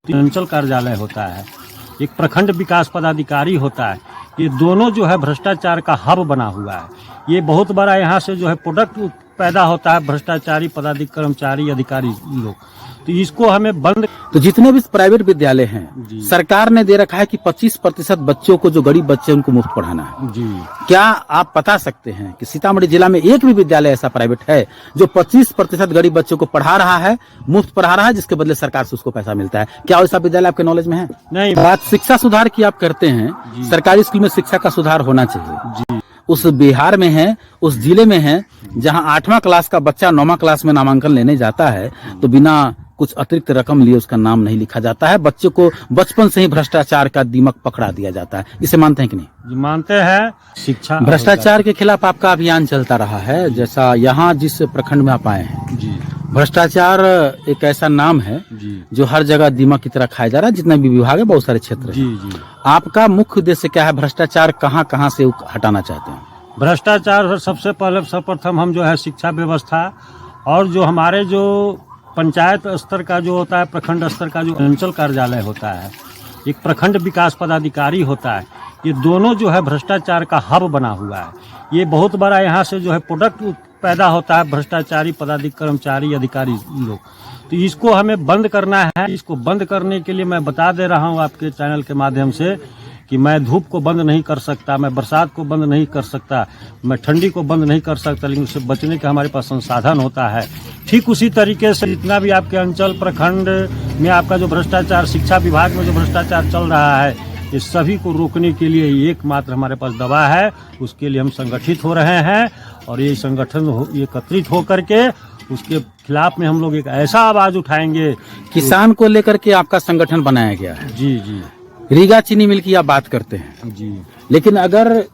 अंचल कार्यालय होता है, एक प्रखंड विकास पदाधिकारी होता है। ये दोनों जो है भ्रष्टाचार का हब बना हुआ है। ये बहुत बड़ा यहाँ से जो है प्रोडक्ट पैदा होता है, भ्रष्टाचारी पदाधिकारी कर्मचारी अधिकारी लोग। तो इसको हमें बंद। तो जितने भी प्राइवेट विद्यालय हैं, सरकार ने दे रखा है कि 25% बच्चों को, जो गरीब बच्चे उनको मुफ्त पढ़ाना है। जी। क्या आप बता सकते हैं कि सीतामढ़ी जिला में एक भी विद्यालय ऐसा प्राइवेट है जो 25% गरीब बच्चों को पढ़ा रहा है, मुफ्त पढ़ा रहा है, जिसके बदले सरकार से उसको पैसा मिलता है? क्या ऐसा विद्यालय आपके नॉलेज में है? नहीं। बात शिक्षा सुधार की आप करते हैं, सरकारी स्कूल में शिक्षा का सुधार होना चाहिए। उस बिहार में है, उस जिले में है, जहां 8वां क्लास का बच्चा 9वां क्लास में नामांकन लेने जाता है तो बिना कुछ अतिरिक्त रकम लिए उसका नाम नहीं लिखा जाता है। बच्चे को बचपन से ही भ्रष्टाचार का दीमक पकड़ा दिया जाता है। इसे मानते हैं कि नहीं? जी मानते हैं। शिक्षा भ्रष्टाचार के खिलाफ आपका अभियान चलता रहा है, जैसा यहाँ जिस प्रखंड में आप आए हैं। जी। भ्रष्टाचार एक ऐसा नाम है जो हर जगह दीमक की तरह खाया जा रहा है। जितने भी विभाग है, बहुत सारे क्षेत्र हैं। जी। आपका मुख्य उद्देश्य क्या है? भ्रष्टाचार कहाँ कहाँ से हटाना चाहते हैं? भ्रष्टाचार सबसे पहले सर्वप्रथम हम जो है शिक्षा व्यवस्था और जो हमारे जो पंचायत स्तर का जो होता है, प्रखंड स्तर का जो अंचल कार्यालय होता है, एक प्रखंड विकास पदाधिकारी होता है। ये दोनों जो है भ्रष्टाचार का हब बना हुआ है। ये बहुत बड़ा यहाँ से जो है प्रोडक्ट पैदा होता है, भ्रष्टाचारी पदाधिकारी कर्मचारी अधिकारी लोग। तो इसको हमें बंद करना है। इसको बंद करने के लिए मैं बता दे रहा हूँ आपके चैनल के माध्यम से कि मैं धूप को बंद नहीं कर सकता, मैं बरसात को बंद नहीं कर सकता, मैं ठंडी को बंद नहीं कर सकता, लेकिन उससे बचने का हमारे पास संसाधन होता है। ठीक उसी तरीके से जितना भी आपके अंचल प्रखंड में आपका जो भ्रष्टाचार, शिक्षा विभाग में जो भ्रष्टाचार चल रहा है, ये सभी को रोकने के लिए एकमात्र हमारे पास दवा है। उसके लिए हम संगठित हो रहे हैं और ये संगठन एकत्रित होकर के उसके खिलाफ में हम लोग एक ऐसा आवाज उठाएंगे। किसान को लेकर के आपका संगठन बनाया गया है। जी। रीगा चीनी मिल की आप बात करते हैं। जी। लेकिन अगर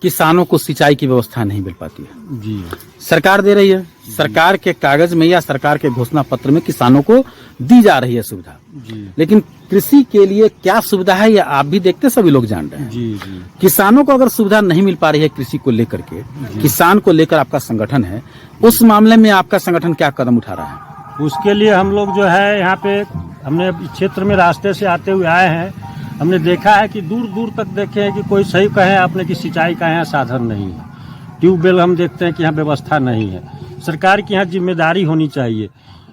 किसानों को सिंचाई की व्यवस्था नहीं मिल पाती है, जी, सरकार दे रही है, सरकार के कागज में या सरकार के घोषणा पत्र में किसानों को दी जा रही है सुविधा, लेकिन कृषि के लिए क्या सुविधा है, ये आप भी देखते, सभी लोग जान रहे हैं। जी। किसानों को अगर सुविधा नहीं मिल पा रही है कृषि को लेकर के, किसान को लेकर आपका संगठन है, उस मामले में आपका संगठन क्या कदम उठा रहा है? उसके लिए हम लोग जो है यहाँ पे हमने क्षेत्र में रास्ते से आते हुए आए हैं। हमने देखा है कि दूर दूर तक देखे हैं कि कोई सही कहे आपने कि सिंचाई का यहाँ साधन नहीं है। ट्यूबवेल हम देखते हैं कि यहाँ व्यवस्था नहीं है। सरकार की यहाँ जिम्मेदारी होनी चाहिए,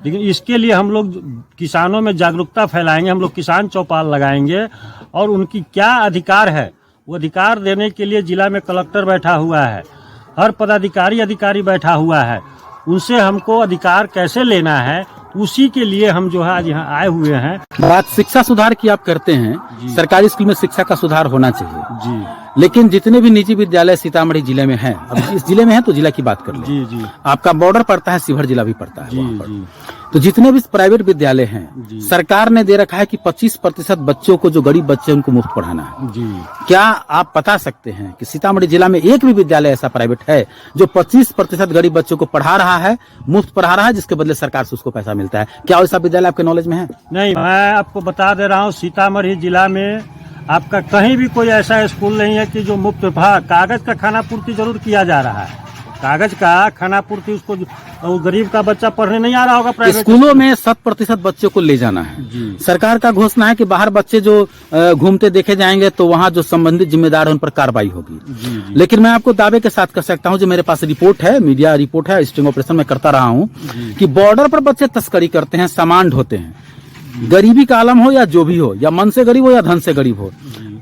लेकिन इसके लिए हम लोग किसानों में जागरूकता फैलाएंगे। हम लोग किसान चौपाल लगाएंगे और उनकी क्या अधिकार है वो अधिकार देने के लिए जिला में कलेक्टर बैठा हुआ है, हर पदाधिकारी अधिकारी बैठा हुआ है। उनसे हमको अधिकार कैसे लेना है, उसी के लिए हम जो है आज यहाँ आए हुए हैं। बात शिक्षा सुधार की आप करते हैं, सरकारी स्कूल में शिक्षा का सुधार होना चाहिए। जी। लेकिन जितने भी निजी विद्यालय सीतामढ़ी जिले में हैं, अब इस जिले में हैं तो जिला की बात कर लें। जी। आपका बॉर्डर पड़ता है, शिवहर जिला भी पड़ता है। जी। तो जितने भी प्राइवेट विद्यालय हैं, सरकार ने दे रखा है कि 25% बच्चों को, जो गरीब बच्चे उनको मुफ्त पढ़ाना है। जी। क्या आप बता सकते हैं कि सीतामढ़ी जिला में एक भी विद्यालय ऐसा प्राइवेट है जो 25% गरीब बच्चों को पढ़ा रहा है, मुफ्त पढ़ा रहा है, जिसके बदले सरकार से उसको पैसा मिलता है? क्या ऐसा विद्यालय आपके नॉलेज में है? नहीं, मैं आपको बता दे रहा हूँ, सीतामढ़ी जिला में आपका कहीं भी कोई ऐसा स्कूल नहीं है कि जो मुफ्त कागज का खाना पूर्ति जरूर किया जा रहा है। कागज का खाना पूर्ति उसको वो गरीब का बच्चा पढ़ने नहीं आ रहा होगा प्राइवेट स्कूलों में 100% बच्चों को ले जाना है। सरकार का घोषणा है कि बाहर बच्चे जो घूमते देखे जाएंगे तो वहाँ जो संबंधित जिम्मेदार है उन पर कार्रवाई होगी। लेकिन मैं आपको दावे के साथ कह सकता हूँ, जो मेरे पास रिपोर्ट है, मीडिया रिपोर्ट है, स्टिंग ऑपरेशन में करता रहा हूँ, कि बॉर्डर पर बच्चे तस्करी करते हैं, सामान ढोते हैं। गरीबी का आलम हो या जो भी हो, या मन से गरीब हो या धन से गरीब हो,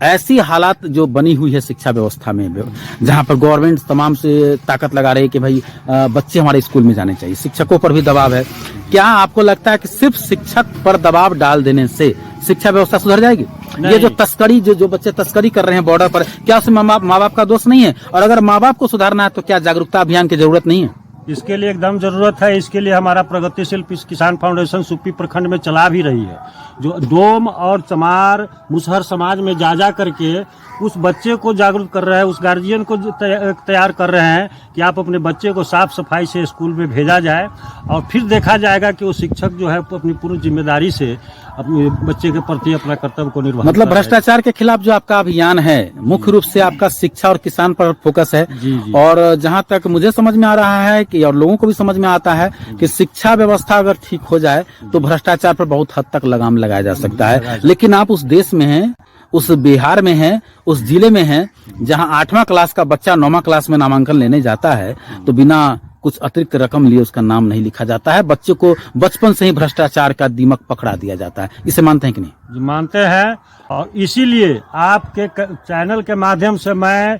ऐसी हालात जो बनी हुई है शिक्षा व्यवस्था में, जहां पर गवर्नमेंट तमाम से ताकत लगा रही है कि भाई बच्चे हमारे स्कूल में जाने चाहिए, शिक्षकों पर भी दबाव है। क्या आपको लगता है कि सिर्फ शिक्षक पर दबाव डाल देने से शिक्षा व्यवस्था सुधर जाएगी? ये जो तस्करी, जो बच्चे तस्करी कर रहे हैं बॉर्डर पर, क्या उसमें माँ बाप का दोष नहीं है? और अगर माँ बाप को सुधारना है तो क्या जागरूकता अभियान की जरूरत नहीं है? इसके लिए एकदम जरूरत है। इसके लिए हमारा प्रगतिशील किसान फाउंडेशन सुप्पी प्रखंड में चला भी रही है, जो डोम और चमार मुसहर समाज में जा करके उस बच्चे को जागरूक कर रहे हैं, उस गार्जियन को तैयार कर रहे हैं कि आप अपने बच्चे को साफ सफाई से स्कूल में भेजा जाए और फिर देखा जाएगा कि वो शिक्षक जो है अपनी पूरी जिम्मेदारी से अपने बच्चे के प्रति अपना कर्तव्य को निर्वहन मतलब कर रहे हैं। भ्रष्टाचार के खिलाफ जो आपका अभियान है मुख्य रूप से आपका शिक्षा और किसान पर फोकस है। जी, जी। और जहां तक मुझे समझ में आ रहा है कि और लोगों को भी समझ में आता है कि शिक्षा व्यवस्था अगर ठीक हो जाए तो भ्रष्टाचार पर बहुत हद तक लगाम लगाया जा सकता है। लेकिन आप उस देश में हैं, उस बिहार में हैं, उस जिले में हैं जहां 8वां क्लास का बच्चा 9वां क्लास में नामांकन लेने जाता है तो बिना कुछ अतिरिक्त रकम लिए उसका नाम नहीं लिखा जाता है। बच्चे को बचपन से ही भ्रष्टाचार का दीमक पकड़ा दिया जाता है। इसे मानते हैं कि नहीं? जी, मानते हैं। और इसीलिए आपके चैनल के माध्यम से मैं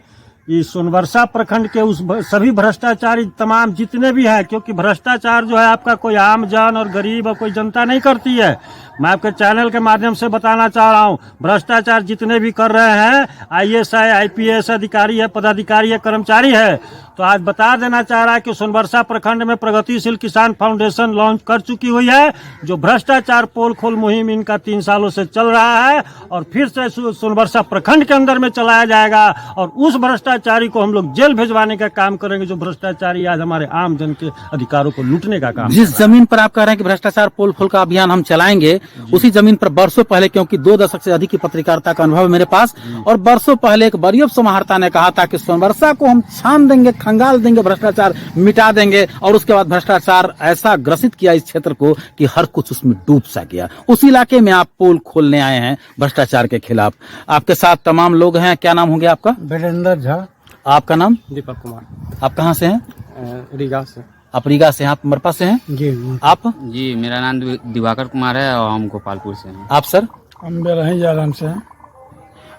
इस सोनबरसा प्रखंड के उस सभी भ्रष्टाचारी तमाम जितने भी हैं, क्योंकि भ्रष्टाचार जो है आपका कोई आम जन और गरीब और कोई जनता नहीं करती है। मैं आपके चैनल के माध्यम से बताना चाह रहा हूं, भ्रष्टाचार जितने भी कर रहे हैं, IAS है, IPS अधिकारी है, पदाधिकारी है, कर्मचारी है, तो आज बता देना चाह रहा है कि सोनबरसा प्रखंड में प्रगतिशील किसान फाउंडेशन लॉन्च कर चुकी हुई है, जो भ्रष्टाचार पोल खोल मुहिम इनका 3 सालों से चल रहा है और फिर से सोनबरसा प्रखंड के अंदर में चलाया जाएगा और उस भ्रष्टाचारी को हम लोग जेल भिजवाने का काम करेंगे, जो भ्रष्टाचारी आज हमारे आम जन के अधिकारों को लूटने का काम। जिस जमीन पर आप कह रहे हैं कि भ्रष्टाचार पोल खोल का अभियान हम चलाएंगे, उसी जमीन पर बरसों पहले, क्योंकि 2 दशक से अधिक की पत्रकारिता का अनुभव है मेरे पास, और बरसों पहले एक वरीय समाहर्ता ने कहा था कि सोनबरसा को हम छान देंगे, खंगाल देंगे, भ्रष्टाचार मिटा देंगे, और उसके बाद भ्रष्टाचार ऐसा ग्रसित किया इस क्षेत्र को कि हर कुछ उसमें डूब सा गया। उस इलाके में आप पोल खोलने आए हैं भ्रष्टाचार के खिलाफ। आपके साथ तमाम लोग हैं। क्या नाम हो गया आपका? वीरेंद्र झा। आपका नाम? दीपक कुमार। आप कहाँ से हैं? रीगा से। आप रीगा से हैं। आप मरपा से हैं? जी। आप? जी, मेरा नाम दिवाकर कुमार है और हम गोपालपुर से हैं। आप सर? हम बेलही जालम से हैं।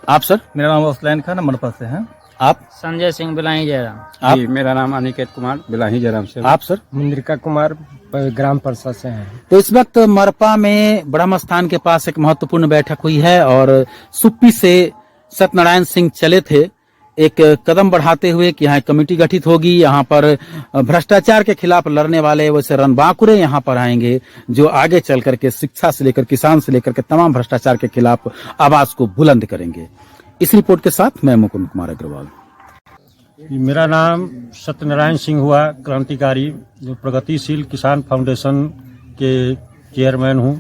आप सर? मेरा नाम असलैन खान मरपा से है। आप? संजय सिंह बिलाही जयराम। आप? जी, मेरा नाम अनिकेत कुमार बिलाही जयराम से। आप सर? मुंद्रिका कुमार ग्राम परिषद से हैं। तो इस वक्त मरपा में ब्रह्म स्थान के पास एक महत्वपूर्ण बैठक हुई है और सुप्पी से सत्यनारायण सिंह चले थे एक कदम बढ़ाते हुए कि यहाँ कमेटी गठित होगी, यहाँ पर भ्रष्टाचार के खिलाफ लड़ने वाले वैसे रणबांकुरे यहाँ पर आएंगे जो आगे चल करके शिक्षा से लेकर किसान से लेकर के तमाम भ्रष्टाचार के खिलाफ आवाज को बुलंद करेंगे। इस रिपोर्ट के साथ मैं मुकुंद कुमार अग्रवाल। मेरा नाम सत्यनारायण सिंह हुआ, क्रांतिकारी, जो प्रगतिशील किसान फाउंडेशन के चेयरमैन हूँ।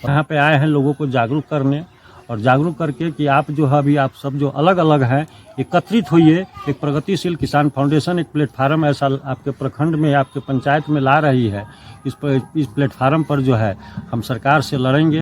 यहाँ पे आए हैं लोगों को जागरूक करने और जागरूक करके कि आप जो है अभी आप सब जो अलग अलग हैं एकत्रित होइए। एक प्रगतिशील किसान फाउंडेशन एक प्लेटफार्म ऐसा आपके प्रखंड में, आपके पंचायत में ला रही है। इस प्लेटफार्म पर जो है हम सरकार से लड़ेंगे।